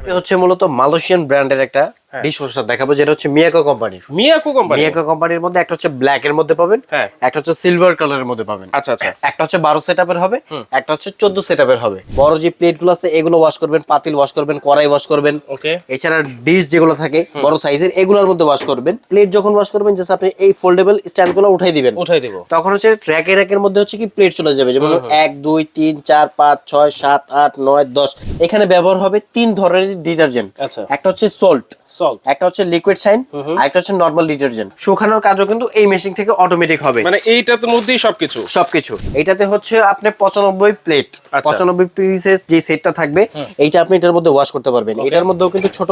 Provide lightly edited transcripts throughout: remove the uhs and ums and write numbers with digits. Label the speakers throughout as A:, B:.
A: এটা হচ্ছে মূলত মালয়েশিয়ান ব্র্যান্ডের একটা ডিশওয়াশার দেখাবো, যেটা হচ্ছে মিয়াকো কোম্পানির। মিয়াকো কোম্পানির মধ্যে একটা হচ্ছে ব্ল্যাক এর মধ্যে পাবেন, একটা হচ্ছে সিলভার কালারের মধ্যে পাবেন।
B: আচ্ছা আচ্ছা,
A: একটা হচ্ছে 12 সেটআপের হবে, একটা হচ্ছে 14 সেটআপের হবে। বড় যে প্লেট গুলো আছে এগুলো ওয়াশ করবেন, পাতিল ওয়াশ করবেন, কড়াই ওয়াশ করবেন।
B: ওকে।
A: এছাড়া ডিশ যেগুলো থাকে বড় সাইজের এগুলোর মধ্যে ওয়াশ করবেন। প্লেট যখন ওয়াশ করবেন জাস্ট আপনি এই ফোল্ডেবল স্ট্যান্ড গুলো উঠাই দিবেন, তখন হচ্ছে র‍্যাকের মধ্যে হচ্ছে কি প্লেট চলে যাবে, যেমন 1 2 3 4 5 6 7 8 9 10। এখানে ব্যবহার হবে 3 ধরনের ডিটারজেন্ট। একটা হচ্ছে সল্ট, একটা হচ্ছে লিকুইড শাইন, আর একটা হচ্ছে নরমাল ডিটারজেন্ট। শুকানোর কাজও কিন্তু এই মেশিন থেকে অটোমেটিক হবে।
B: মানে এইটার মধ্যেই সবকিছু।
A: এইটাতে হচ্ছে আপনি 95 প্লেট 95 পিসেস যে সেটটা থাকবে, এইটা আপনি এটার মধ্যে ওয়াশ করতে পারবেন। এটার মধ্যেও কিন্তু ছোট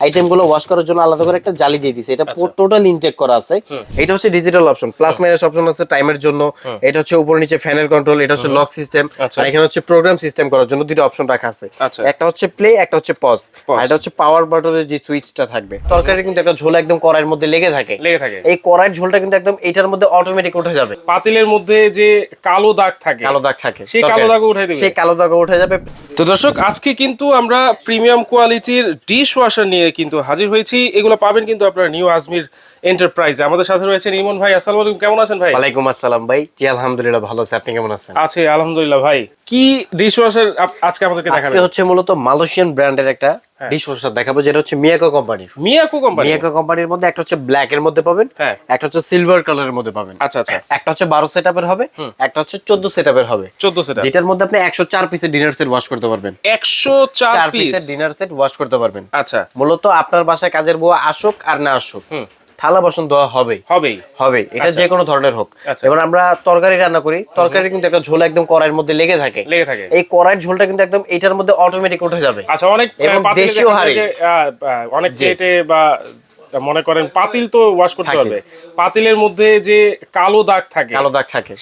A: আইটেম গুলো ওয়াশ করার জন্য আলাদা করে একটা জালি দিয়ে দিয়েছে। এটা টোটাল ইনটেক করা আছে। এটা হচ্ছে digital option, plus minus option আছে টাইমের জন্য। এটা হচ্ছে উপর নিচে ফ্যানের কন্ট্রোল, এটা হচ্ছে লক সিস্টেম, আর এখানে হচ্ছে প্রোগ্রাম সিস্টেম করার জন্য দুটো অপশন রাখা আছে। একটা হচ্ছে প্লে, একটা হচ্ছে পজ, আর এটা হচ্ছে পাওয়ার বাটনের যে সুইচটা থাকবে। তরকারি কিন্তু একটা ঝোল একদম কড়াইয়ের মধ্যে লেগে থাকে। এই কড়াইয়ের ঝোলটা কিন্তু একদম এটার মধ্যে অটোমেটিক উঠে যাবে।
B: পাতিলের মধ্যে যে কালো দাগ থাকে সেই কালো দাগ উঠে যাবে। তো দর্শক, আজকে কিন্তু আমরা প্রিমিয়াম কোয়ালিটির ডিশ ওয়াশার নিয়ে কিন্তু হাজির হয়েছি। এগুলো পাবেন কিন্তু আপনারা নিউ আজমির এন্টারপ্রাইজে। আমাদের সাথে রয়েছেন ইমন ভাই। আসসালামু আলাইকুম, কেমন আছেন ভাই?
A: ওয়ালাইকুম আসসালাম ভাই। জি আলহামদুলিল্লাহ ভালো আছি, আপনি কেমন আছেন?
B: আছি আলহামদুলিল্লাহ। ভাই, কি ডিশ ওয়াশার আজকে আমাদেরকে দেখাবেন?
A: আজকে হচ্ছে মূলত মালয়েশিয়ান ব্র্যান্ডের একটা ডিশওয়াশার দেখাবো, যেটা হচ্ছে মিয়াকো কোম্পানির। মিয়াকো কোম্পানির মধ্যে একটা হচ্ছে ব্ল্যাক এর মধ্যে পাবেন, একটা হচ্ছে সিলভার কালারের মধ্যে পাবেন।
B: আচ্ছা আচ্ছা।
A: একটা হচ্ছে 12 সেটআপের হবে, একটা হচ্ছে 14 সেটআপের হবে।
B: 14 সেটআপ,
A: যেটার মধ্যে আপনি 104 পিসের ডিনার সেট ওয়াশ করতে পারবেন।
B: 104
A: পিসের ডিনার সেট ওয়াশ করতে পারবেন।
B: আচ্ছা।
A: মূলত আপনার বাসায় কাজের বুয়া আসুক আর না আসুক, থালা বাসন ধোয়া হবেই। এটা যে কোনো ধরনের হোক। এবার আমরা তরকারি রান্না করি, তরকারি কিন্তু একটা ঝোল একদম কড়াইয়ের মধ্যে লেগে থাকে। এই কড়াইয়ের ঝোলটা কিন্তু একদম এটার মধ্যে অটোমেটিক উঠে যাবে।
B: আচ্ছা, অনেক
A: দেশীয় হাঁড়ি,
B: অনেক প্লেটে বা মনে করেন পাতিল তো ওয়াশ করতে হবে, পাতিলের মধ্যে যে কালো দাগ থাকে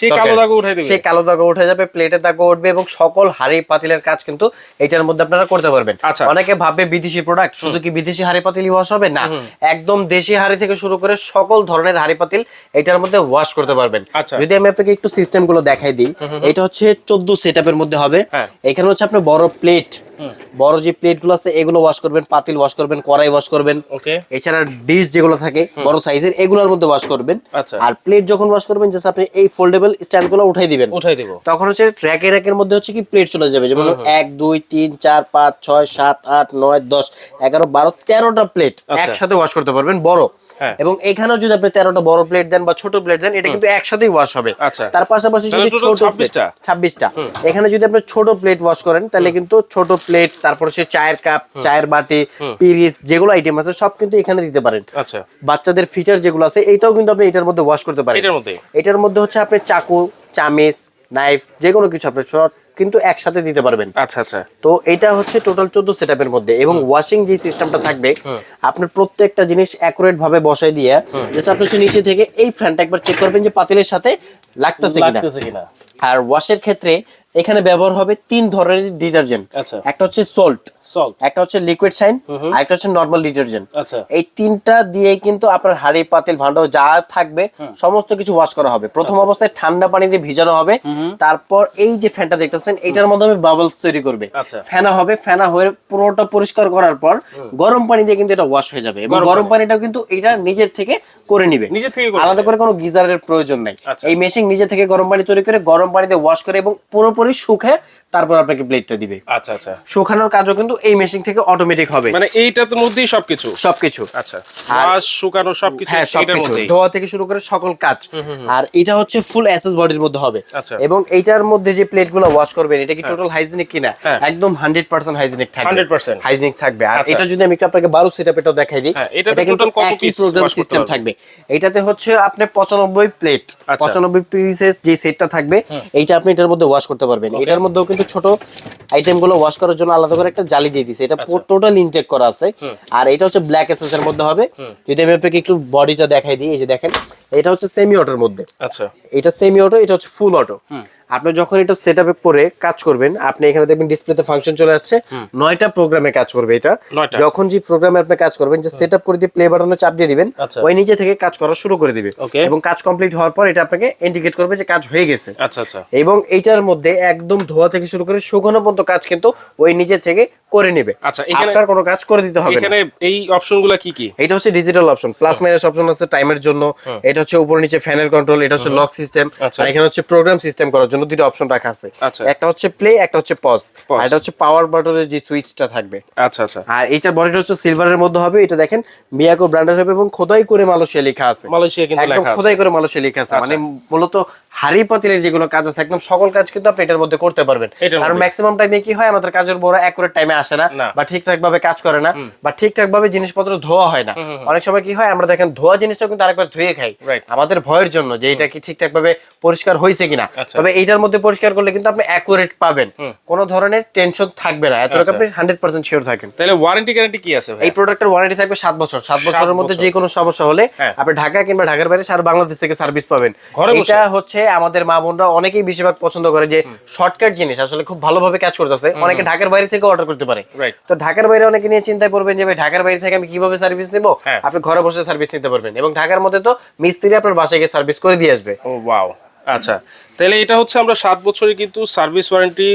B: সেই কালো দাগ উঠে দিবে।
A: সেই কালো দাগ উঠে যাবে, প্লেটের দাগ উঠবে, এবং সকল হাঁড়ি পাতিলের কাজ কিন্তু এটার মধ্যে আপনারা করতে পারবেন। অনেকে ভাববে বিদেশি প্রোডাক্ট, শুধু কি বিদেশি হাঁড়ি পাতিলই ওয়াশ হবে? না, একদম দেশি হাঁড়ি থেকে শুরু করে সকল ধরনের হাঁড়ি পাতিল এটার মধ্যে ওয়াশ করতে পারবেন। যদি আমি আপনাকে একটু সিস্টেম গুলো দেখাই দিই, এটা হচ্ছে 14 সেটআপের মধ্যে হবে। এখানে হচ্ছে আপনি বড় প্লেট, বড় যে প্লেট গুলো আছে এগুলো ওয়াশ করবেন, পাতিল ওয়াশ করবেন, কড়াই ওয়াশ করবেন। এছাড়া ডিশ যেগুলো থাকে বড় সাইজের এগুলোর মধ্যে ওয়াশ করবেন। আর প্লেট যখন ওয়াশ করবেন জাস্ট আপনি এই ফোল্ডেবল স্ট্যান্ড গুলো উঠাই দিবেন, তখন হচ্ছে র‍্যাকের মধ্যে হচ্ছে কি প্লেট চলে যাবে, যেমন 1 2 3 4 5 6 7 8 9 10 11 12 13টা প্লেট একসাথে ওয়াশ করতে পারবেন বড়। এবং এখানেও যদি আপনি 13টা বড় প্লেট দেন বা ছোট প্লেট দেন, এটা কিন্তু একসাথেই ওয়াশ হবে। তার পাশাপাশি যদি ছোট 26টা, এখানে যদি আপনি ছোট প্লেট ওয়াশ করেন তাহলে কিন্তু ছোট প্লেট, তারপর সে চায়ের কাপ, চায়ের বাটি, পিরিচ যেগুলো আইটেম আছে সব কিন্তু এখানে দিতে পারেন। বাচ্চাদের ফিচার যেগুলো আছে এইটাও কিন্তু আপনি এটার মধ্যে ওয়াশ করতে পারেন। এটার মধ্যে হচ্ছে আপনি চাকু, চামিচ, নাইফ যেকোনো কিছু আপনি সব কিন্তু একসাথে দিতে পারবেন।
B: আচ্ছা আচ্ছা।
A: তো এটা হচ্ছে টোটাল 14 সেটআপের মধ্যে। এবং ওয়াশিং যে সিস্টেমটা থাকবে, আপনার প্রত্যেকটা জিনিস অ্যাকুরেট ভাবে বসাই দিয়ে জাস্ট আপনি নিচে থেকে এই ফ্যানটা একবার চেক করবেন যে পাতিলের সাথে লাগতেছে কিনা। আর ওয়াশের ক্ষেত্রে এখানে ব্যবহার হবে 3 ধরনের ডিটারজেন্ট। একটা হচ্ছে সল্ট, একটা হচ্ছে লিকুইড শাইন, আর একটা হচ্ছে নরমাল ডিটারজেন্ট। এই তিনটা দিয়ে কিন্তু আপনার হাঁড়ি পাতিল ভান্ডা যা থাকবে সমস্ত কিছু ওয়াশ করা হবে। প্রথম অবস্থায় ঠান্ডা পানি দিয়ে ভিজানো হবে, তারপর এই যে ফ্যানটা দেখতেছেন এটার মাধ্যমে বাবলস তৈরি করবে, ফেনা হবে, ফেনা হয়ে পুরোটা পরিষ্কার করার পর গরম পানি দিয়ে কিন্তু এটা ওয়াশ হয়ে যাবে। এবং গরম পানিটাও কিন্তু এটা নিজের থেকে করে নিবে, আলাদা করে কোনো গিজারের প্রয়োজন নাই। এই মেশিন নিজে থেকে গরম পানি তৈরি করে গরম পানিতে ওয়াশ করে এবং পুরোপুরি শুকে তারপর আপনাকে প্লেটটা দিবে।
B: আচ্ছা আচ্ছা।
A: শুকানোর কাজও কিন্তু এই মেশিন থেকে অটোমেটিক হবে।
B: মানে এইটার মধ্যেই সবকিছু। আচ্ছা, ওয়াশ, শুকানো সবকিছু এটার মধ্যেই,
A: ধোয়া থেকে শুরু করে সকল কাজ। আর এটা হচ্ছে ফুল এসএস বডির মধ্যে হবে। এবং এইটার মধ্যে যে প্লেটগুলো ওয়াশ করবেন এটা কি টোটাল হাইজিনিক কিনা? একদম 100% হাইজিনিক থাকবে, 100% হাইজিনিক থাকবে। আর এটা যদি আমি আপনাকে 12 সেটআপটাও দেখাই দিই, এটা কিন্তু একই প্রোগ্রাম সিস্টেম থাকবে। এটাতে হচ্ছে আপনি 95 প্লেট 95 পিসেস যে সেটটা থাকবে এইটা আপনি এটার মধ্যে ওয়াশ করতে পারবেন। এটার মধ্যেও কিন্তু ছোট আইটেম গুলো ওয়াশ করার জন্য আলাদা করে একটা জালি দিয়ে দিয়েছে। এটা টোটাল ইনটেক করা আছে। আর এটা হচ্ছে ব্ল্যাক এসএস এর মধ্যে হবে। যদি আমি আপনাকে একটু বডিটা দেখাই দিই, এই যে দেখেন এটা হচ্ছে সেমি অটোর মধ্যে। আচ্ছা, এটা সেমি অটো, এটা হচ্ছে ফুল অটো। আপনি যখন এটা সেটআপে করে কাজ করবেন, আপনি এখানে দেখবেন ডিসপ্লেতে ফাংশন চলে আসছে, 9টা প্রোগ্রামে কাজ করবে এটা। যখন যে প্রোগ্রামে আপনি কাজ করবেন, যে সেটআপ করে দিয়ে প্লে বাটনে চাপ দিয়ে দিবেন, ওই নিজে থেকে কাজ করা শুরু করে দিবে এবং কাজ কমপ্লিট হওয়ার পর এটা আপনাকে ইন্ডিকেট করবে যে কাজ হয়ে গেছে।
B: আচ্ছা আচ্ছা।
A: এবং এইটার মধ্যে একদম ধোয়া থেকে শুরু করে শুকানো পর্যন্ত কাজ কিন্তু ওই নিজে থেকে করে নেবে।
B: আচ্ছা, এখানে
A: আপনার কোনো কাজ করে দিতে হবে না।
B: এখানে এই অপশনগুলো কি কি?
A: এটা হচ্ছে digital option, plus minus option আছে টাইমের জন্য, এটা হচ্ছে উপর নিচে ফ্যানের কন্ট্রোল, এটা হচ্ছে লক সিস্টেম, আর এখানে হচ্ছে প্রোগ্রাম সিস্টেম করার জন্য দুটো অপশন রাখা আছে। একটা হচ্ছে প্লে, একটা হচ্ছে পজ, আর এটা হচ্ছে পাওয়ার বাটনের যে সুইচটা থাকবে।
B: আচ্ছা আচ্ছা।
A: আর এইটার বডিটা হচ্ছে সিলভারের মধ্যে হবে, এটা দেখেন মিয়াকো ব্র্যান্ডের হবে এবং খোদাই করে মালয়েশিয়া লেখা আছে।
B: মালয়েশিয়া কিন্তু লেখা আছে,
A: খোদাই করে মালয়েশিয়া লেখা আছে। মানে মূলত হাড়ি পাতিলের যেগুলো কাজ আছে একদম সকল কাজ কিন্তু আপনি এটার মধ্যে করতে পারবেন। কারণ ম্যাক্সিমাম টাইমে কি হয়, আমাদের কাজের বড় অ্যাকুরেট টাইমে আসে না, বা ঠিকঠাক ভাবে কাজ করে না, বা ঠিকঠাক ভাবে জিনিসপত্র ধোয়া হয় না। অনেক সময় কি হয়, আমরা দেখেন ধোয়া জিনিসটা কিন্তু আরেকবার ধুয়ে খাই আমাদের ভয়ের জন্য যে এটা কি ঠিকঠাক ভাবে পরিষ্কার হয়েছে কিনা। তবে এইটার মধ্যে পরিষ্কার করলে কিন্তু আপনি অ্যাকুরেট পাবেন, কোনো ধরনের টেনশন থাকবে না, এতটুকু আপনি 100% শিওর থাকেন।
B: তাহলে ওয়ারেন্টি গ্যারান্টি কি আছে ভাই?
A: এই প্রোডাক্টের ওয়ারেন্টি থাকবে 7 বছর। 7 বছরের মধ্যে যে কোনো সমস্যা হলে আপনি ঢাকা কিংবা ঢাকার বাইরে সারা বাংলাদেশ থেকে সার্ভিস পাবেন। এটা হচ্ছে আমাদের মা বোনরা অনেকেই বেশিরভাগ পছন্দ করে যে শর্টকাট জিনিস আসলে খুব ভালোভাবে কাজ করতেছে। অনেকে ঢাকার বাইরে থেকে অর্ডার করতে পারে, তো ঢাকার বাইরে অনেকে নিয়ে চিন্তায় পড়বেন যে ভাই ঢাকার বাইরে থেকে আমি কিভাবে সার্ভিস নেব। আপনি ঘরে বসে সার্ভিস নিতে পারবেন এবং ঢাকার মধ্যে তো মিস্ত্রি আপনার বাসায় গিয়ে সার্ভিস করে দিয়ে আসবে।
B: ও ওয়াও। আচ্ছা, তাহলে এটা হচ্ছে আমরা 7 বছরের কিন্তু সার্ভিস ওয়ারেন্টি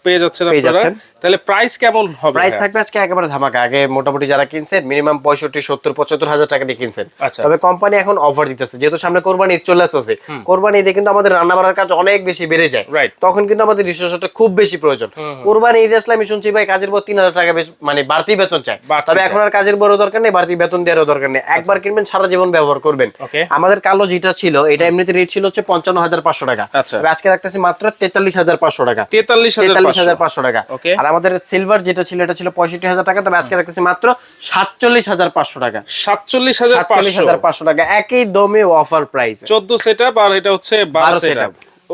B: পেয়ে যাচ্ছেন আপনারা। তাহলে প্রাইস কেমন হবে?
A: প্রাইস থাকবে আজকে একেবারে ধামাকা। আগে মোটামুটি যারা কিনছেন মিনিমাম 65, 70, 75 হাজার টাকা দিয়ে কিনছেন। তবে কোম্পানি এখন অফার দিতেছে, যেহেতু সামনে কোরবানি ঈদ চলে আসছে। কোরবানি ঈদে কিন্তু আমাদের রান্না বাড়ার কাজ অনেক বেশি বেড়ে যায়, তখন কিন্তু আমাদের রিসোর্সটা খুব বেশি প্রয়োজন। কোরবানি ঈদে আসলে আমি শুনছি ভাই কাজের পর 3000 টাকা মানে বাড়তি বেতন চাই। তবে এখন আর কাজের বড় দরকার নেই, বাড়তি বেতন দেওয়ার দরকার নেই। একবার কিনবেন সারা জীবন ব্যবহার করবেন। আমাদের কালো যেটা ছিল এটা এমনিতে রেট ছিল হচ্ছে 55,500 টাকা, আজকে রাখতেছি মাত্র 43,500 টাকা। 43,500 টাকা। আর আমাদের সিলভার যেটা ছিল এটা ছিল 65,000 টাকা, তবে আজকে রাখতেছি মাত্র 47,500 টাকা। 47,500 টাকা, একই দমে অফার প্রাইস।
B: 14 সেটআপ আর এটা হচ্ছে 12 সেটআপ।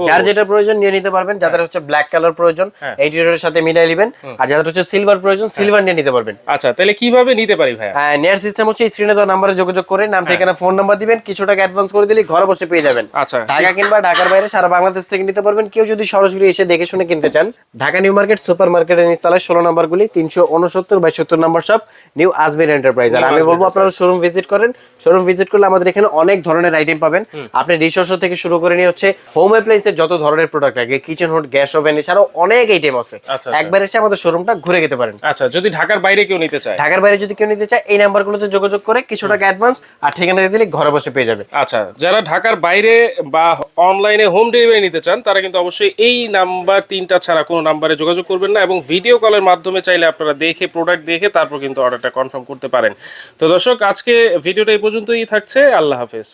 A: যার যেটা প্রয়োজন নিয়ে নিতে পারবেন। যাদের হচ্ছে ব্ল্যাক কালার প্রয়োজন এই ডিরের সাথে মিলাই নেবেন, আর যাদের হচ্ছে সিলভার প্রয়োজন সিলভার নিয়ে নিতে পারবেন।
B: আচ্ছা, তাহলে কিভাবে নিতে পারি ভাই?
A: নেয়ার সিস্টেম হচ্ছে স্ক্রিনে দেওয়া নম্বরে যোগাযোগ করে নাম ঠিকানা ফোন নাম্বার দিবেন, কিছু টাকা অ্যাডভান্স করে দিলে ঘরে বসে পেয়ে যাবেন।
B: আচ্ছা,
A: ঢাকা কিংবা ঢাকার বাইরে সারা বাংলাদেশ থেকে নিতে পারবেন। কেউ যদি সরাসরি এসে দেখে শুনে কিনতে চান, ঢাকা নিউ মার্কেট সুপার মার্কেটের নিচতলায় 16 নম্বর গুলি 369/70 নম্বর শপ নিউ আজমির এন্টারপ্রাইজ। আর আমি বলবো আপনারা শোরুম ভিজিট করেন। শোরুম ভিজিট করলে আমাদের এখানে অনেক ধরনের আইটেম পাবেন। আপনি ডিশওয়াশার থেকে শুরু করে নিয়ে হচ্ছে হোম অ্যাপ্লায়েন্সের যত ধরনের প্রোডাক্ট লাগে, কিচেন হুড, গ্যাস ওভেন, এছাড়াও অনেক আইটেম আছে। একবার এসে আমাদের শোরুমটা ঘুরে যেতে পারেন।
B: আচ্ছা, যদি ঢাকার বাইরে কেউ নিতে চায়,
A: ঢাকার বাইরে যদি কেউ নিতে চায় এই নাম্বারগুলোতে যোগাযোগ করে কিছু টাকা অ্যাডভান্স আর ঠিকানা দিয়ে দিলে ঘরে বসে পেয়ে যাবে।
B: আচ্ছা, যারা ঢাকার বাইরে বা অনলাইনে হোম ডেলিভারি নিতে চান তারা কিন্তু অবশ্যই এই নাম্বার 3টা ছাড়া কোনো নাম্বারে যোগাযোগ করবেন না, এবং ভিডিও কলের মাধ্যমে চাইলে আপনারা দেখে প্রোডাক্ট দেখে তারপর কিন্তু অর্ডারটা কনফার্ম করতে পারেন। তো দর্শক, আজকে ভিডিওটা এই পর্যন্তই থাকছে। আল্লাহ হাফেজ।